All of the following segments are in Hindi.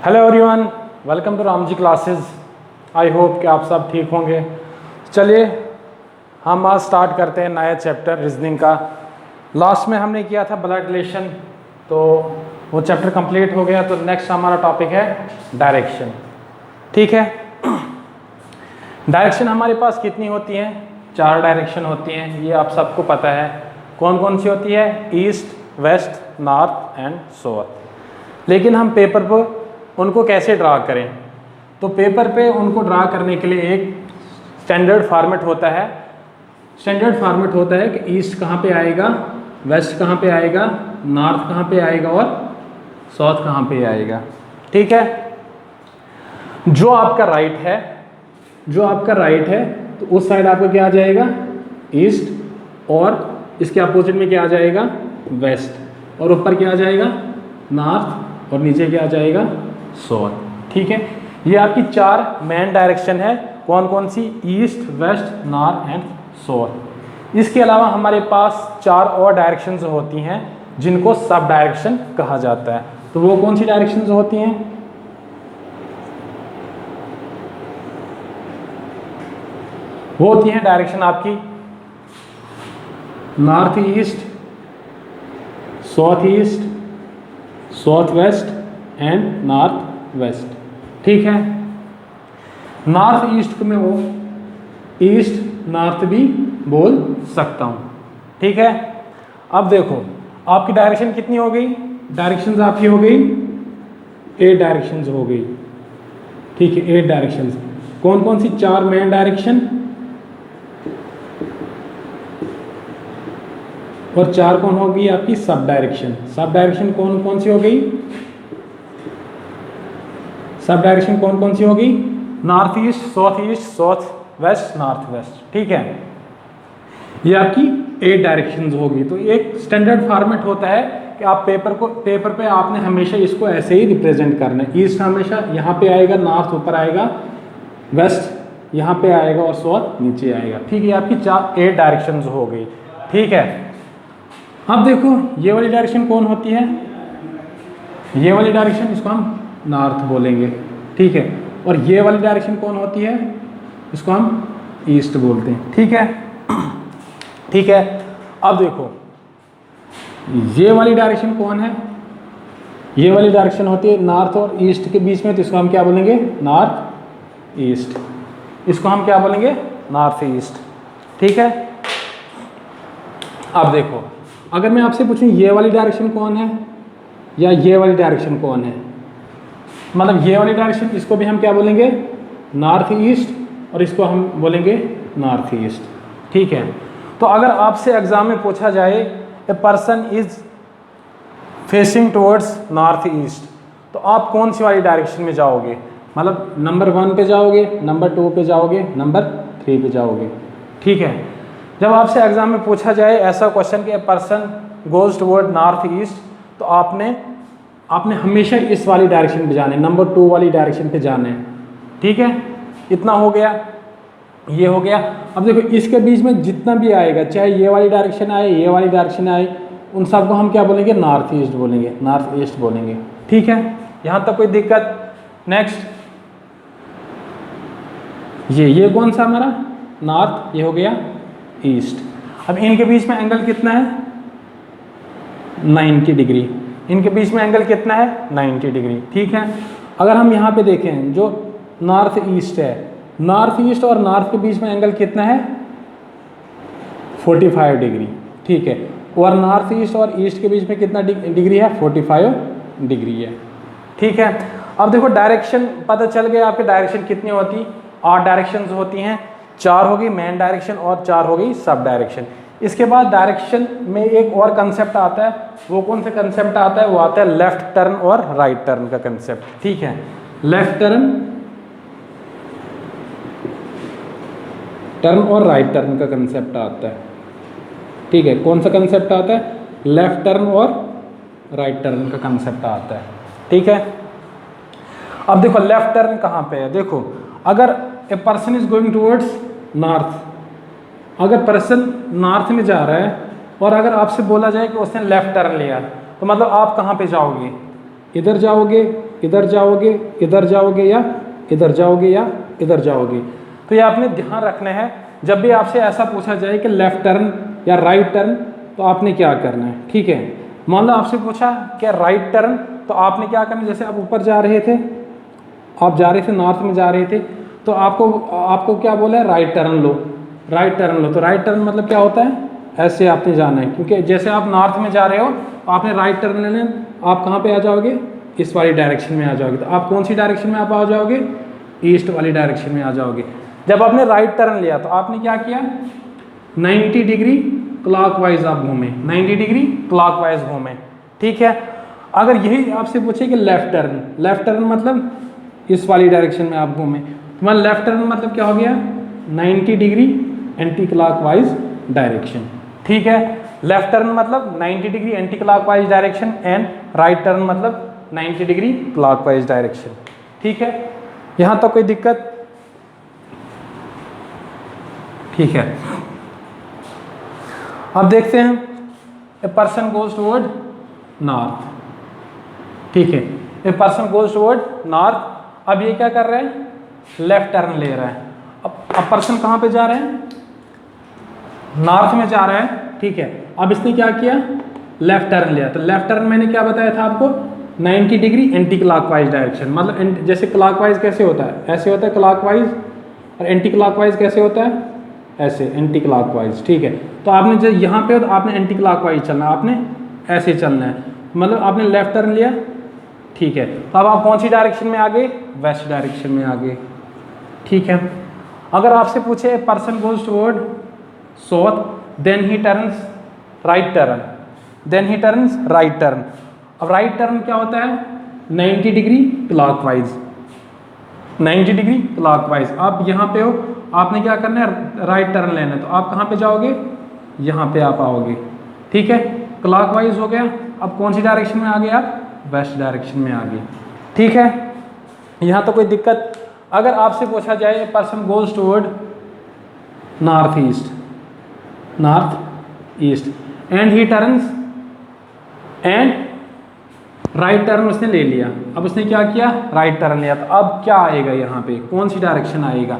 Hello everyone, welcome to Ram ji classes. I hope कि आप सब ठीक होंगे। चलिए हम आज स्टार्ट करते हैं नया चैप्टर रीजनिंग का। लास्ट में हमने किया था ब्लड रिलेशन, तो वो चैप्टर कंप्लीट हो गया। तो नेक्स्ट हमारा टॉपिक है डायरेक्शन। ठीक है, डायरेक्शन हमारे पास कितनी होती हैं? 4 डायरेक्शन होती हैं, ये आप सबको पता है। कौन कौन सी होती है? East, west, north and south. लेकिन हम पेपर पर उनको कैसे ड्रा करें? तो पेपर पे उनको ड्रा करने के लिए एक स्टैंडर्ड फॉर्मेट होता है। स्टैंडर्ड फॉर्मेट होता है कि ईस्ट कहाँ पे आएगा, वेस्ट कहाँ पे आएगा, नॉर्थ कहाँ पे आएगा और साउथ कहाँ पे आएगा। ठीक है, जो आपका राइट है तो उस साइड आपका क्या आ जाएगा? ईस्ट, और इसके अपोजिट में क्या आ जाएगा? वेस्ट, और ऊपर क्या आ जाएगा? नॉर्थ, और नीचे क्या आ जाएगा? साउथ। ठीक है, ये आपकी 4 मेन डायरेक्शन है। कौन कौन सी? East, west, north and south. इसके अलावा हमारे पास 4 और डायरेक्शंस होती हैं जिनको सब डायरेक्शन कहा जाता है। तो वो कौन सी डायरेक्शंस होती हैं? वो होती हैं डायरेक्शन आपकी north east, south east, south west and north west. ठीक है, नॉर्थ ईस्ट को मैं वो ईस्ट नॉर्थ भी बोल सकता हूं। ठीक है, अब देखो आपकी डायरेक्शन कितनी हो गई? डायरेक्शंस आपकी हो गई 8 डायरेक्शंस हो गई। ठीक है, 8 डायरेक्शंस। कौन कौन सी? 4 मेन डायरेक्शन और 4 कौन होगी आपकी? Sub direction. सब डायरेक्शन कौन कौन सी हो गई? सब डायरेक्शन कौन कौन सी होगी? North east, south west, north west. ठीक है, ये आपकी 8 डायरेक्शंस होगी। तो एक स्टैंडर्ड फॉर्मेट होता है कि आप पेपर पे आपने हमेशा इसको ऐसे ही रिप्रेजेंट करना है। ईस्ट हमेशा यहाँ पे आएगा, नॉर्थ ऊपर आएगा, वेस्ट यहाँ पे आएगा और साउथ नीचे आएगा। ठीक है, आपकी 8 डायरेक्शंस हो गई। ठीक है, अब देखो ये वाली डायरेक्शन कौन होती है? ये वाली डायरेक्शन, इसको हम नॉर्थ बोलेंगे। ठीक है, और ये वाली डायरेक्शन कौन होती है? इसको हम ईस्ट बोलते हैं। ठीक है, ठीक है। अब देखो ये वाली डायरेक्शन कौन है? ये वाली डायरेक्शन होती है नॉर्थ और ईस्ट के बीच में, तो इसको हम क्या बोलेंगे? North east. इसको हम क्या बोलेंगे? North east. ठीक है, अब देखो अगर मैं आपसे पूछूं ये वाली डायरेक्शन कौन है या ये वाली डायरेक्शन कौन है, मतलब ये वाली डायरेक्शन, इसको भी हम क्या बोलेंगे? नॉर्थ ईस्ट, और इसको हम बोलेंगे नॉर्थ ईस्ट। ठीक है, तो अगर आपसे एग्जाम में पूछा जाए a person is facing towards north east, तो आप कौन सी वाली डायरेक्शन में जाओगे? मतलब नंबर 1 पे जाओगे, नंबर 2 पे जाओगे, नंबर 3 पे जाओगे। ठीक है, जब आपसे एग्जाम में पूछा जाए ऐसा क्वेश्चन कि a person goes toward north east, तो आपने हमेशा इस वाली डायरेक्शन पे जाना है, नंबर 2 वाली डायरेक्शन पे जाना है। ठीक है, इतना हो गया, ये हो गया। अब देखो इसके बीच में जितना भी आएगा, चाहे ये वाली डायरेक्शन आए, ये वाली डायरेक्शन आए, उन सबको हम क्या बोलेंगे? नॉर्थ ईस्ट बोलेंगे, नॉर्थ ईस्ट बोलेंगे। ठीक है, यहाँ तक कोई दिक्कत? नेक्स्ट, ये कौन सा हमारा? नॉर्थ, ये हो गया ईस्ट। अब इनके बीच में एंगल कितना है? 90 डिग्री। इनके बीच में एंगल कितना है? 90 डिग्री। ठीक है, अगर हम यहाँ पे देखें जो नॉर्थ ईस्ट है, नॉर्थ ईस्ट और नॉर्थ के बीच में एंगल कितना है? 45 डिग्री। ठीक है, और नॉर्थ ईस्ट और ईस्ट के बीच में कितना डिग्री है? 45 डिग्री है। ठीक है, अब देखो डायरेक्शन पता चल गया आपके डायरेक्शन कितनी होती? 8 डायरेक्शंस होती हैं। 4 होगी मेन डायरेक्शन और 4 हो गई सब डायरेक्शन। इसके बाद डायरेक्शन में एक और कंसेप्ट आता है। वो कौन सा कंसेप्ट आता है? वो आता है लेफ्ट टर्न और राइट टर्न का कंसेप्ट। ठीक है, लेफ्ट टर्न और राइट टर्न का कंसेप्ट आता है। ठीक है, कौन सा कंसेप्ट आता है? लेफ्ट टर्न और राइट टर्न का कंसेप्ट आता है। ठीक है, अब देखो लेफ्ट टर्न कहाँ पे है? देखो अगर a person is going towards north, अगर पर्सन नॉर्थ में जा रहा है और अगर आपसे बोला जाए कि उसने लेफ्ट टर्न लिया, तो मतलब आप कहाँ पे जाओगे? इधर जाओगे इधर जाओगे, इधर जाओगे, या इधर जाओगे, या इधर जाओगे। तो ये आपने ध्यान रखना है, जब भी आपसे ऐसा पूछा जाए कि लेफ्ट टर्न या राइट टर्न, तो आपने क्या करना है। ठीक है, मान लो आपसे पूछा कि राइट टर्न, तो आपने क्या करना है, जैसे आप ऊपर जा रहे थे, आप जा रहे थे नॉर्थ में जा रहे थे, तो आपको क्या बोला है, राइट टर्न लो, राइट टर्न लो। तो राइट टर्न मतलब क्या होता है, ऐसे आपने जाना है, क्योंकि जैसे आप नॉर्थ में जा रहे हो तो आपने राइट टर्न लेना, आप कहाँ पे आ जाओगे, इस वाली डायरेक्शन में आ जाओगे। तो आप कौन सी डायरेक्शन में आप आ जाओगे, ईस्ट वाली डायरेक्शन में आ जाओगे। जब आपने राइट टर्न लिया तो आपने क्या किया, 90 डिग्री क्लॉकवाइज आप घूमे, 90 डिग्री क्लॉकवाइज घूमे। ठीक है, अगर यही आपसे पूछे कि लेफ्ट टर्न, लेफ्ट टर्न मतलब इस वाली डायरेक्शन में आप घूमे, तो मतलब लेफ्ट टर्न मतलब क्या हो गया, 90 डिग्री एंटी क्लॉकवाइज डायरेक्शन। ठीक है, लेफ्ट टर्न मतलब 90 degree anti clockwise direction, and right turn मतलब 90 डिग्री क्लॉकवाइज डायरेक्शन। ठीक है, यहां तक कोई दिक्कत। ठीक है, अब देखते हैं, a person goes toward north. ठीक है, a person goes toward north, अब ये क्या कर रहे हैं, लेफ्ट टर्न ले रहा है। अब पर्सन कहाँ पे जा रहे हैं, नॉर्थ में जा रहा है। ठीक है, अब इसने क्या किया, लेफ्ट टर्न लिया। तो लेफ्ट टर्न मैंने क्या बताया था आपको, 90 डिग्री एंटी क्लॉकवाइज डायरेक्शन, मतलब जैसे क्लॉकवाइज कैसे होता है, ऐसे होता है क्लॉकवाइज, और एंटी क्लॉकवाइज कैसे होता है, ऐसे एंटी क्लॉकवाइज। ठीक है, तो आपने जब यहाँ पे हो तो आपने एंटी क्लॉकवाइज चलना है, आपने ऐसे चलना है, मतलब आपने लेफ्ट टर्न लिया। ठीक है, तो अब आप कौन सी डायरेक्शन में आ गए, वेस्ट डायरेक्शन में आ गए। ठीक है, अगर आपसे पूछे person goes toward south, then he turns right turn, then he turns right turn. अब राइट टर्न क्या होता है, 90 डिग्री क्लॉकवाइज, 90 डिग्री क्लॉकवाइज। आप यहाँ पे हो, आपने क्या करना है, राइट टर्न लेना है, तो आप कहाँ पे जाओगे, यहाँ पे आप आओगे। ठीक है, क्लॉकवाइज हो गया। अब कौन सी डायरेक्शन में आ गए आप, वेस्ट डायरेक्शन में आ गए। ठीक है, यहाँ तो कोई दिक्कत। अगर आपसे पूछा जाए person goes toward north east, north east, and he turns, and right turn उसने ले लिया। अब उसने क्या किया, राइट टर्न लिया, तो अब क्या आएगा, यहाँ पे कौन सी डायरेक्शन आएगा,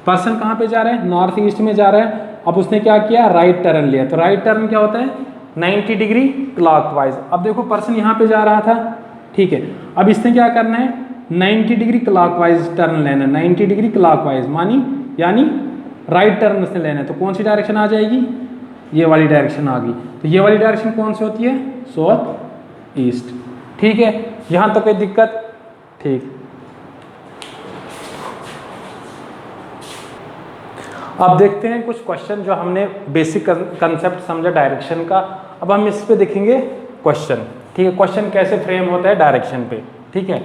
पर्सन कहाँ पे जा रहा है, नॉर्थ ईस्ट में जा रहा है। अब उसने क्या किया, राइट टर्न लिया। तो राइट टर्न क्या होता है, 90 डिग्री क्लॉकवाइज। अब देखो पर्सन यहाँ पे जा रहा था। ठीक है, अब इसने क्या करना है, 90 डिग्री क्लॉकवाइज टर्न लेना है, 90 डिग्री क्लॉकवाइज मानी यानी राइट टर्न उसने लेना है। तो कौन सी डायरेक्शन आ जाएगी, ये वाली डायरेक्शन आ गई। तो ये वाली डायरेक्शन कौन सी होती है, साउथ ईस्ट। ठीक है, यहाँ तो कोई दिक्कत। ठीक, अब देखते हैं कुछ क्वेश्चन जो हमने बेसिक कंसेप्ट समझा डायरेक्शन का। अब हम इस पे देखेंगे क्वेश्चन। ठीक है, क्वेश्चन कैसे फ्रेम होता है डायरेक्शन पे। ठीक है,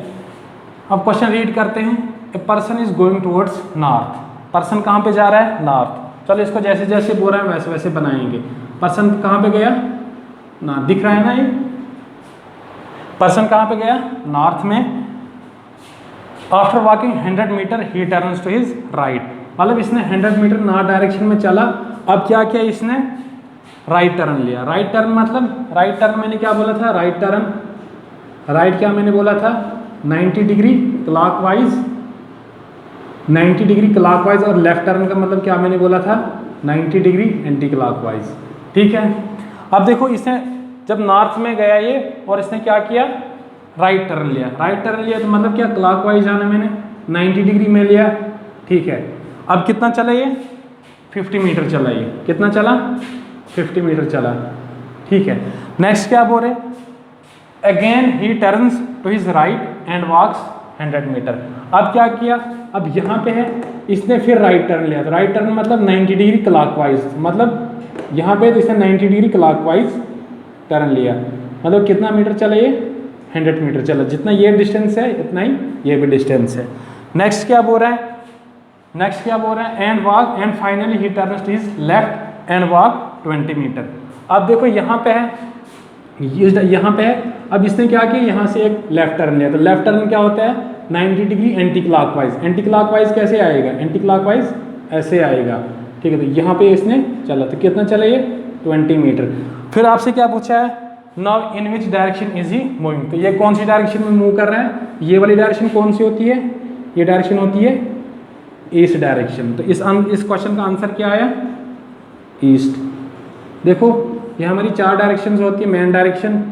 अब क्वेश्चन रीड करते हैं। A person is going towards north, person कहाँ पे जा रहा है, नॉर्थ। चलो इसको जैसे जैसे बोल रहा है वैसे वैसे बनाएंगे। पर्सन कहाँ पे गया, ना दिख रहा है ना, ये पर्सन कहाँ पे गया, नॉर्थ में। After walking 100 metre he turns to his right, मतलब इसने 100 मीटर नॉर्थ डायरेक्शन में चला। अब क्या किया इसने, राइट टर्न लिया। राइट टर्न मतलब, राइट टर्न मैंने क्या बोला था, राइट टर्न, राइट क्या मैंने बोला था, 90 डिग्री क्लॉकवाइज, 90 डिग्री क्लॉकवाइज। और लेफ्ट टर्न का मतलब क्या मैंने बोला था, 90 डिग्री एंटी क्लॉकवाइज। ठीक है, अब देखो इसने जब नॉर्थ में गया ये, और इसने क्या किया, राइट टर्न लिया। राइट टर्न लिया तो मतलब क्या, क्लॉकवाइज जाना, मैंने 90 डिग्री में लिया। ठीक है, अब कितना चला ये, 50 मीटर चला ये, कितना चला, 50 मीटर चला। ठीक है, नेक्स्ट क्या बोल रहे, again he turns to his right and walks 100 metre. अब क्या किया, अब यहाँ पे है, इसने फिर राइट टर्न लिया। तो राइट टर्न मतलब 90 डिग्री क्लॉकवाइज, मतलब यहाँ पे तो इसने 90 डिग्री क्लॉकवाइज टर्न लिया। मतलब कितना मीटर चला ये, 100 मीटर चला। जितना ये डिस्टेंस है इतना ही ये भी डिस्टेंस है। नेक्स्ट क्या बोल रहा है, नेक्स्ट क्या बोल रहा है, and walk, and finally he turns to his left and walk 20 metre. अब देखो यहाँ पे है, यहाँ पे है। अब इसने क्या किया, यहाँ से एक लेफ्ट टर्न लिया। तो लेफ्ट टर्न क्या होता है, 90 degree anti clockwise. Anti clockwise कैसे आएगा, एंटी क्लॉकवाइज ऐसे आएगा। ठीक है, तो यहाँ पे इसने चला, तो कितना चला ये, 20 मीटर। फिर आपसे क्या पूछा है, now in which direction is he moving, तो ये कौन सी डायरेक्शन में मूव कर रहा है, ये वाली डायरेक्शन कौन सी होती है, ये डायरेक्शन होती है ईस्ट डायरेक्शन। तो इस क्वेश्चन का आंसर क्या आया, ईस्ट। देखो ये हमारी 4 डायरेक्शंस होती है main direction,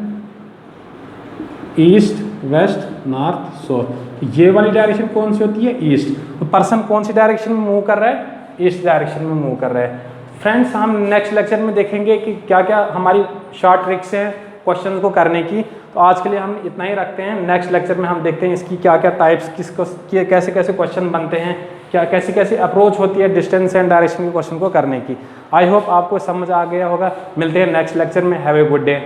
east, west, north, south. ये वाली डायरेक्शन कौन सी होती है, ईस्ट। तो पर्सन कौन सी डायरेक्शन में मूव कर रहा है, ईस्ट डायरेक्शन में मूव कर रहा है। फ्रेंड्स हम नेक्स्ट लेक्चर में देखेंगे कि क्या क्या हमारी शॉर्ट ट्रिक्स हैं क्वेश्चन को करने की। तो आज के लिए हम इतना ही रखते हैं, नेक्स्ट लेक्चर में हम देखते हैं इसकी क्या क्या टाइप्स, कैसे कैसे क्वेश्चन बनते हैं, क्या कैसी कैसी अप्रोच होती है डिस्टेंस एंड डायरेक्शन के क्वेश्चन को करने की। आई होप आपको समझ आ गया होगा। मिलते हैं नेक्स्ट लेक्चर में। Have a good day.